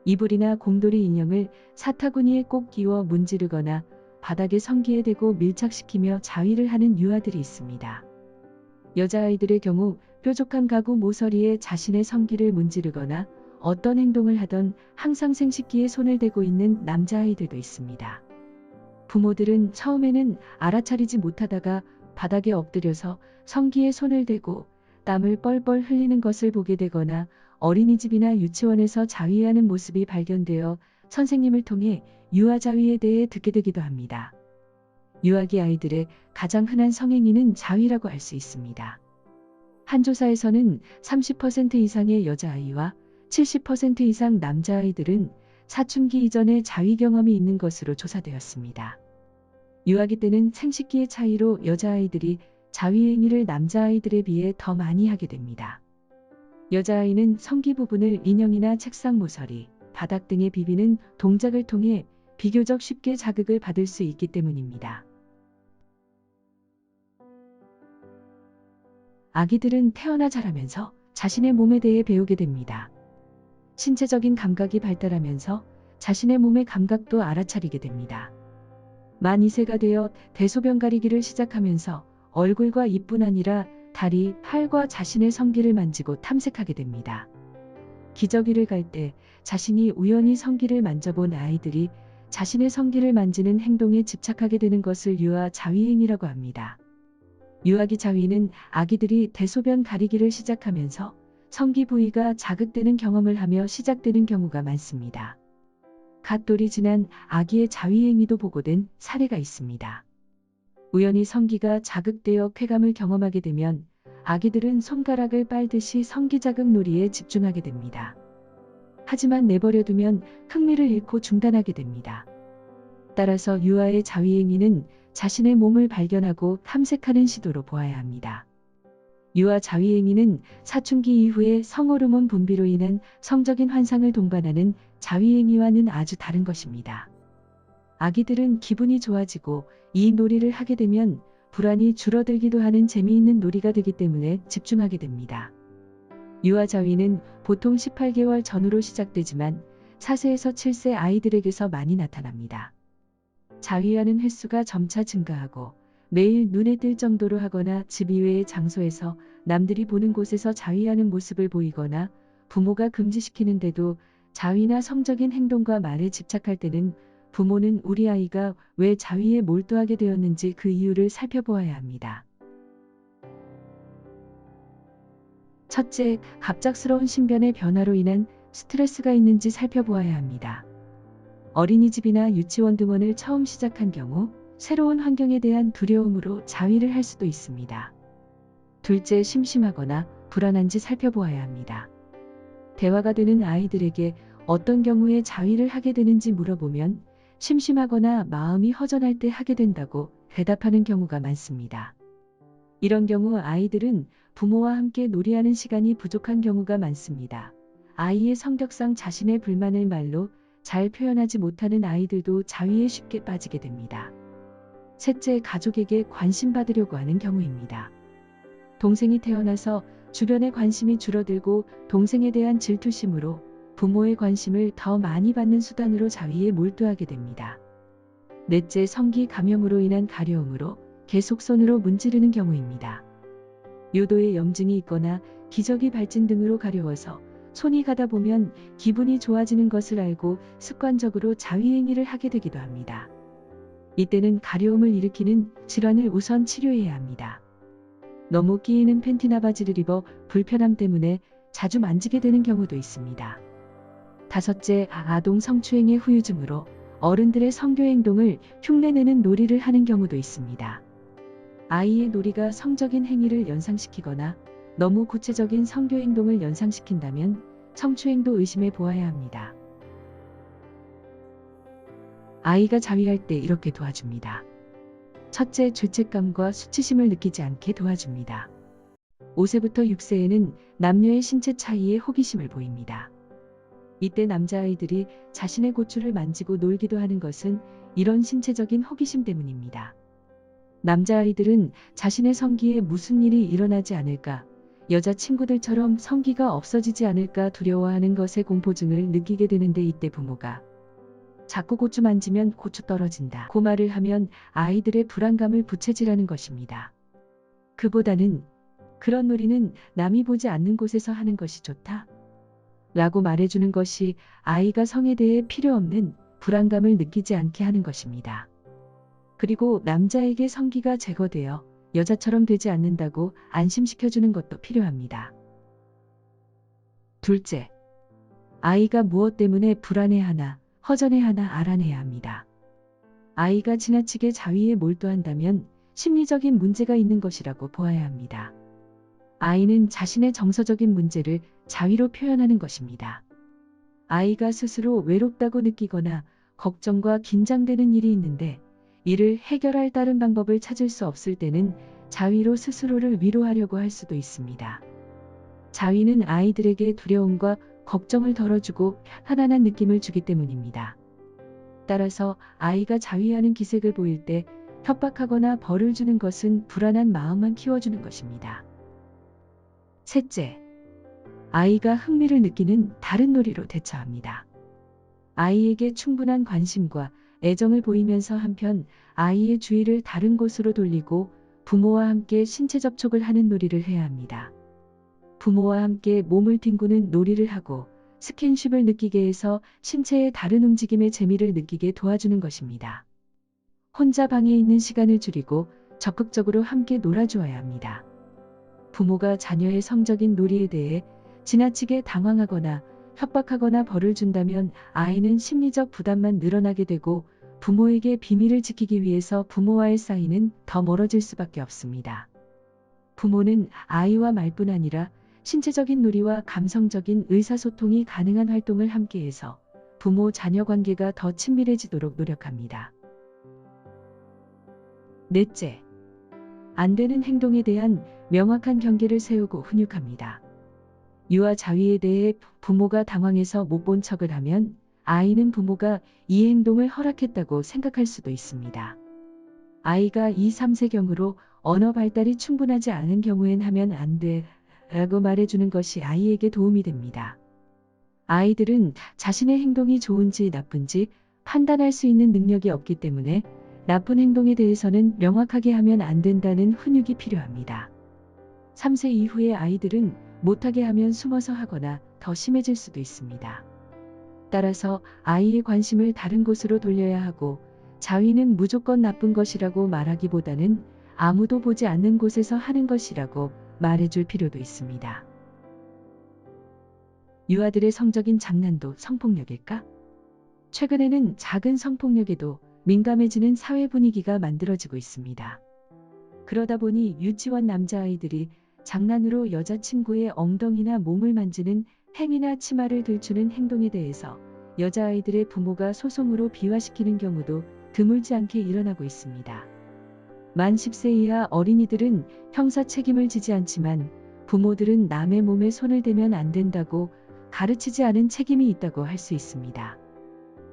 이불이나 곰돌이 인형을 사타구니에 꼭 끼워 문지르거나 바닥에 성기에 대고 밀착시키며 자위를 하는 유아들이 있습니다. 여자아이들의 경우 뾰족한 가구 모서리에 자신의 성기를 문지르거나 어떤 행동을 하던 항상 생식기에 손을 대고 있는 남자아이들도 있습니다. 부모들은 처음에는 알아차리지 못하다가 바닥에 엎드려서 성기에 손을 대고 땀을 뻘뻘 흘리는 것을 보게 되거나 어린이집이나 유치원에서 자위하는 모습이 발견되어 선생님을 통해 유아자위에 대해 듣게 되기도 합니다. 유아기 아이들의 가장 흔한 성행위는 자위라고 할 수 있습니다. 한 조사에서는 30% 이상의 여자아이와 70% 이상 남자아이들은 사춘기 이전에 자위 경험이 있는 것으로 조사되었습니다. 유아기 때는 생식기의 차이로 여자아이들이 자위 행위를 남자아이들에 비해 더 많이 하게 됩니다. 여자아이는 성기 부분을 인형이나 책상 모서리, 바닥 등에 비비는 동작을 통해 비교적 쉽게 자극을 받을 수 있기 때문입니다. 아기들은 태어나 자라면서 자신의 몸에 대해 배우게 됩니다. 신체적인 감각이 발달하면서 자신의 몸의 감각도 알아차리게 됩니다. 만 2세가 되어 대소변 가리기를 시작하면서 얼굴과 입뿐 아니라 다리, 팔과 자신의 성기를 만지고 탐색하게 됩니다. 기저귀를 갈 때 자신이 우연히 성기를 만져본 아이들이 자신의 성기를 만지는 행동에 집착하게 되는 것을 유아 자위행위라고 합니다. 유아기 자위는 아기들이 대소변 가리기를 시작하면서 성기 부위가 자극되는 경험을 하며 시작되는 경우가 많습니다. 갓돌이 지난 아기의 자위행위도 보고된 사례가 있습니다. 우연히 성기가 자극되어 쾌감을 경험하게 되면 아기들은 손가락을 빨듯이 성기 자극 놀이에 집중하게 됩니다. 하지만 내버려두면 흥미를 잃고 중단하게 됩니다. 따라서 유아의 자위행위는 자신의 몸을 발견하고 탐색하는 시도로 보아야 합니다. 유아 자위행위는 사춘기 이후에 성호르몬 분비로 인한 성적인 환상을 동반하는 자위행위와는 아주 다른 것입니다. 아기들은 기분이 좋아지고 이 놀이를 하게 되면 불안이 줄어들기도 하는 재미있는 놀이가 되기 때문에 집중하게 됩니다. 유아 자위는 보통 18개월 전후로 시작되지만 4세에서 7세 아이들에게서 많이 나타납니다. 자위하는 횟수가 점차 증가하고 매일 눈에 띌 정도로 하거나 집 이외의 장소에서 남들이 보는 곳에서 자위하는 모습을 보이거나 부모가 금지시키는데도 자위나 성적인 행동과 말에 집착할 때는 부모는 우리 아이가 왜 자위에 몰두하게 되었는지 그 이유를 살펴보아야 합니다. 첫째, 갑작스러운 신변의 변화로 인한 스트레스가 있는지 살펴보아야 합니다. 어린이집이나 유치원 등원을 처음 시작한 경우 새로운 환경에 대한 두려움으로 자위를 할 수도 있습니다. 둘째, 심심하거나 불안한지 살펴보아야 합니다. 대화가 되는 아이들에게 어떤 경우에 자위를 하게 되는지 물어보면 심심하거나 마음이 허전할 때 하게 된다고 대답하는 경우가 많습니다. 이런 경우 아이들은 부모와 함께 놀이하는 시간이 부족한 경우가 많습니다. 아이의 성격상 자신의 불만을 말로 잘 표현하지 못하는 아이들도 자위에 쉽게 빠지게 됩니다. 셋째, 가족에게 관심받으려고 하는 경우입니다. 동생이 태어나서 주변의 관심이 줄어들고 동생에 대한 질투심으로 부모의 관심을 더 많이 받는 수단으로 자위에 몰두하게 됩니다. 넷째, 성기 감염으로 인한 가려움으로 계속 손으로 문지르는 경우입니다. 요도에 염증이 있거나 기저귀 발진 등으로 가려워서 손이 가다 보면 기분이 좋아지는 것을 알고 습관적으로 자위행위를 하게 되기도 합니다. 이때는 가려움을 일으키는 질환을 우선 치료해야 합니다. 너무 끼이는 팬티나 바지를 입어 불편함 때문에 자주 만지게 되는 경우도 있습니다. 다섯째, 아동 성추행의 후유증으로 어른들의 성교 행동을 흉내내는 놀이를 하는 경우도 있습니다. 아이의 놀이가 성적인 행위를 연상시키거나 너무 구체적인 성교 행동을 연상시킨다면 성추행도 의심해 보아야 합니다. 아이가 자위할 때 이렇게 도와줍니다. 첫째, 죄책감과 수치심을 느끼지 않게 도와줍니다. 5세부터 6세에는 남녀의 신체 차이에 호기심을 보입니다. 이때 남자아이들이 자신의 고추를 만지고 놀기도 하는 것은 이런 신체적인 호기심 때문입니다. 남자아이들은 자신의 성기에 무슨 일이 일어나지 않을까, 여자친구들처럼 성기가 없어지지 않을까 두려워하는 것에 공포증을 느끼게 되는데 이때 부모가 자꾸 고추 만지면 고추 떨어진다 고 말을 하면 아이들의 불안감을 부채질하는 것입니다. 그보다는 그런 놀이는 남이 보지 않는 곳에서 하는 것이 좋다 라고 말해주는 것이 아이가 성에 대해 필요 없는 불안감을 느끼지 않게 하는 것입니다. 그리고 남자에게 성기가 제거되어 여자처럼 되지 않는다고 안심시켜주는 것도 필요합니다. 둘째, 아이가 무엇 때문에 불안해하나 허전해하나 알아내야 합니다. 아이가 지나치게 자위에 몰두한다면 심리적인 문제가 있는 것이라고 보아야 합니다. 아이는 자신의 정서적인 문제를 자위로 표현하는 것입니다. 아이가 스스로 외롭다고 느끼거나 걱정과 긴장되는 일이 있는데 이를 해결할 다른 방법을 찾을 수 없을 때는 자위로 스스로를 위로하려고 할 수도 있습니다. 자위는 아이들에게 두려움과 걱정을 덜어주고 편안한 느낌을 주기 때문입니다. 따라서 아이가 자위하는 기색을 보일 때 협박하거나 벌을 주는 것은 불안한 마음만 키워주는 것입니다. 셋째, 아이가 흥미를 느끼는 다른 놀이로 대처합니다. 아이에게 충분한 관심과 애정을 보이면서 한편 아이의 주의를 다른 곳으로 돌리고 부모와 함께 신체 접촉을 하는 놀이를 해야 합니다. 부모와 함께 몸을 뒹구는 놀이를 하고 스킨십을 느끼게 해서 신체의 다른 움직임의 재미를 느끼게 도와주는 것입니다. 혼자 방에 있는 시간을 줄이고 적극적으로 함께 놀아주어야 합니다. 부모가 자녀의 성적인 놀이에 대해 지나치게 당황하거나 협박하거나 벌을 준다면 아이는 심리적 부담만 늘어나게 되고 부모에게 비밀을 지키기 위해서 부모와의 사이는 더 멀어질 수밖에 없습니다. 부모는 아이와 말뿐 아니라 신체적인 놀이와 감성적인 의사소통이 가능한 활동을 함께해서 부모-자녀 관계가 더 친밀해지도록 노력합니다. 넷째, 안 되는 행동에 대한 명확한 경계를 세우고 훈육합니다. 유아 자위에 대해 부모가 당황해서 못 본 척을 하면 아이는 부모가 이 행동을 허락했다고 생각할 수도 있습니다. 아이가 2, 3세경으로 언어 발달이 충분하지 않은 경우엔 하면 안 돼 라고 말해주는 것이 아이에게 도움이 됩니다. 아이들은 자신의 행동이 좋은지 나쁜지 판단할 수 있는 능력이 없기 때문에 나쁜 행동에 대해서는 명확하게 하면 안 된다는 훈육이 필요합니다. 3세 이후의 아이들은 못하게 하면 숨어서 하거나 더 심해질 수도 있습니다. 따라서 아이의 관심을 다른 곳으로 돌려야 하고 자위는 무조건 나쁜 것이라고 말하기보다는 아무도 보지 않는 곳에서 하는 것이라고 말해줄 필요도 있습니다. 유아들의 성적인 장난도 성폭력일까? 최근에는 작은 성폭력에도 민감해지는 사회 분위기가 만들어지고 있습니다. 그러다 보니 유치원 남자아이들이 장난으로 여자친구의 엉덩이나 몸을 만지는 행위나 치마를 들추는 행동에 대해서 여자아이들의 부모가 소송으로 비화시키는 경우도 드물지 않게 일어나고 있습니다. 만 10세 이하 어린이들은 형사 책임을 지지 않지만 부모들은 남의 몸에 손을 대면 안 된다고 가르치지 않은 책임이 있다고 할 수 있습니다.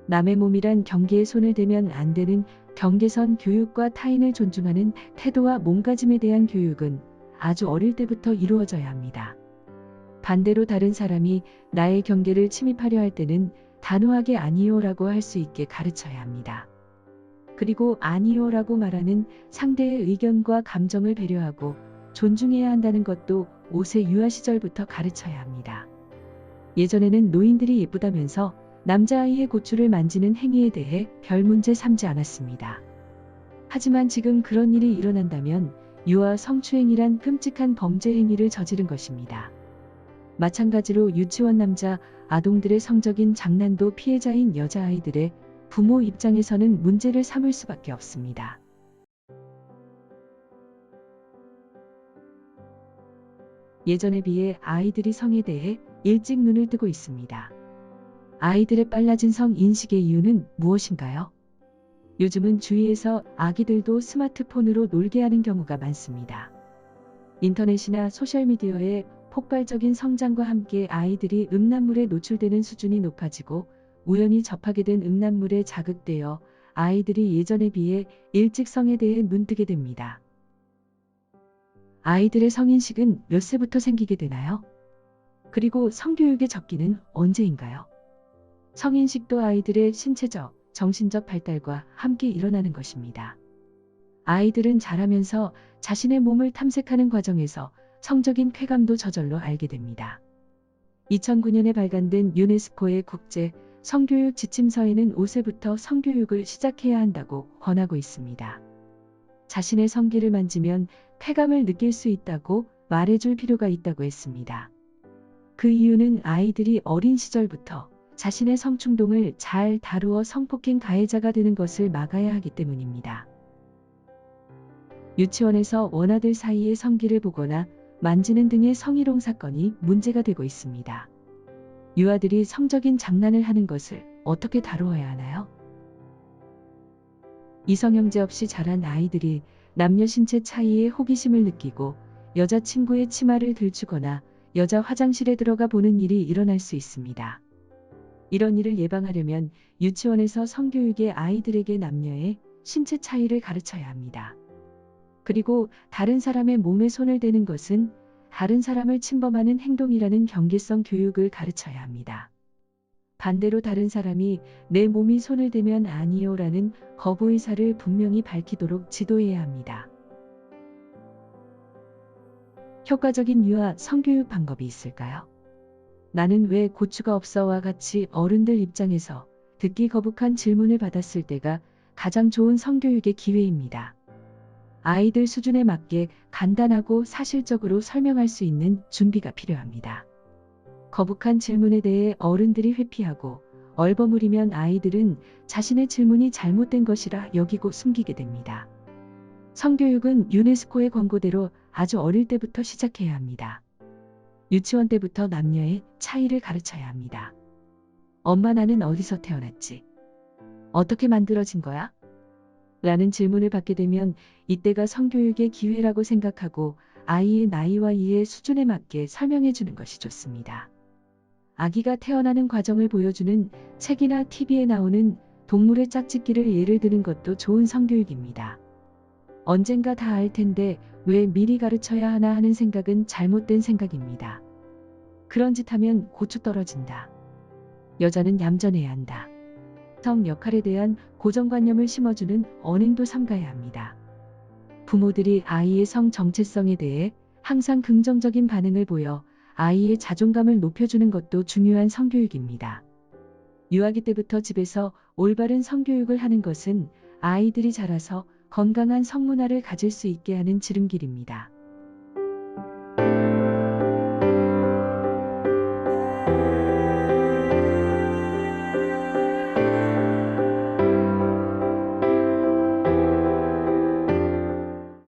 남의 몸이란 경계에 손을 대면 안 되는 경계선 교육과 타인을 존중하는 태도와 몸가짐에 대한 교육은 아주 어릴 때부터 이루어져야 합니다. 반대로 다른 사람이 나의 경계를 침입하려 할 때는 단호하게 아니요라고 할 수 있게 가르쳐야 합니다. 그리고 아니요라고 말하는 상대의 의견과 감정을 배려하고 존중해야 한다는 것도 5세 유아 시절부터 가르쳐야 합니다. 예전에는 노인들이 예쁘다면서 남자아이의 고추를 만지는 행위에 대해 별 문제 삼지 않았습니다. 하지만 지금 그런 일이 일어난다면 유아 성추행이란 끔찍한 범죄 행위를 저지른 것입니다. 마찬가지로 유치원 남자 아동들의 성적인 장난도 피해자인 여자아이들의 부모 입장에서는 문제를 삼을 수밖에 없습니다. 예전에 비해 아이들이 성에 대해 일찍 눈을 뜨고 있습니다. 아이들의 빨라진 성 인식의 이유는 무엇인가요? 요즘은 주위에서 아기들도 스마트폰으로 놀게 하는 경우가 많습니다. 인터넷이나 소셜미디어의 폭발적인 성장과 함께 아이들이 음란물에 노출되는 수준이 높아지고 우연히 접하게 된 음란물에 자극되어 아이들이 예전에 비해 일찍 성에 대해 눈뜨게 됩니다. 아이들의 성인식은 몇 세부터 생기게 되나요? 그리고 성교육의 적기는 언제인가요? 성인식도 아이들의 신체적, 정신적 발달과 함께 일어나는 것입니다. 아이들은 자라면서 자신의 몸을 탐색하는 과정에서 성적인 쾌감도 저절로 알게 됩니다. 2009년에 발간된 유네스코의 국제 성교육 지침서에는 5세부터 성교육을 시작해야 한다고 권하고 있습니다. 자신의 성기를 만지면 쾌감을 느낄 수 있다고 말해줄 필요가 있다고 했습니다. 그 이유는 아이들이 어린 시절부터 자신의 성충동을 잘 다루어 성폭행 가해자가 되는 것을 막아야 하기 때문입니다. 유치원에서 원아들 사이의 성기를 보거나 만지는 등의 성희롱 사건이 문제가 되고 있습니다. 유아들이 성적인 장난을 하는 것을 어떻게 다루어야 하나요? 이성형제 없이 자란 아이들이 남녀 신체 차이에 호기심을 느끼고 여자친구의 치마를 들추거나 여자 화장실에 들어가 보는 일이 일어날 수 있습니다. 이런 일을 예방하려면 유치원에서 성교육에 아이들에게 남녀의 신체 차이를 가르쳐야 합니다. 그리고 다른 사람의 몸에 손을 대는 것은 다른 사람을 침범하는 행동이라는 경계성 교육을 가르쳐야 합니다. 반대로 다른 사람이 내 몸이 손을 대면 아니요라는 거부 의사를 분명히 밝히도록 지도해야 합니다. 효과적인 유아 성교육 방법이 있을까요? 나는 왜 고추가 없어와 같이 어른들 입장에서 듣기 거북한 질문을 받았을 때가 가장 좋은 성교육의 기회입니다. 아이들 수준에 맞게 간단하고 사실적으로 설명할 수 있는 준비가 필요합니다. 거북한 질문에 대해 어른들이 회피하고 얼버무리면 아이들은 자신의 질문이 잘못된 것이라 여기고 숨기게 됩니다. 성교육은 유네스코의 권고대로 아주 어릴 때부터 시작해야 합니다. 유치원 때부터 남녀의 차이를 가르쳐야 합니다. 엄마, 나는 어디서 태어났지? 어떻게 만들어진 거야? 라는 질문을 받게 되면 이때가 성교육의 기회라고 생각하고 아이의 나이와 이해 수준에 맞게 설명해 주는 것이 좋습니다. 아기가 태어나는 과정을 보여주는 책이나 TV에 나오는 동물의 짝짓기를 예를 드는 것도 좋은 성교육입니다. 언젠가 다 알 텐데 왜 미리 가르쳐야 하나 하는 생각은 잘못된 생각입니다. 그런 짓 하면 고추 떨어진다. 여자는 얌전해야 한다. 성 역할에 대한 고정관념을 심어주는 언행도 삼가야 합니다. 부모들이 아이의 성 정체성에 대해 항상 긍정적인 반응을 보여 아이의 자존감을 높여주는 것도 중요한 성교육입니다. 유아기 때부터 집에서 올바른 성교육을 하는 것은 아이들이 자라서 건강한 성문화를 가질 수 있게 하는 지름길입니다.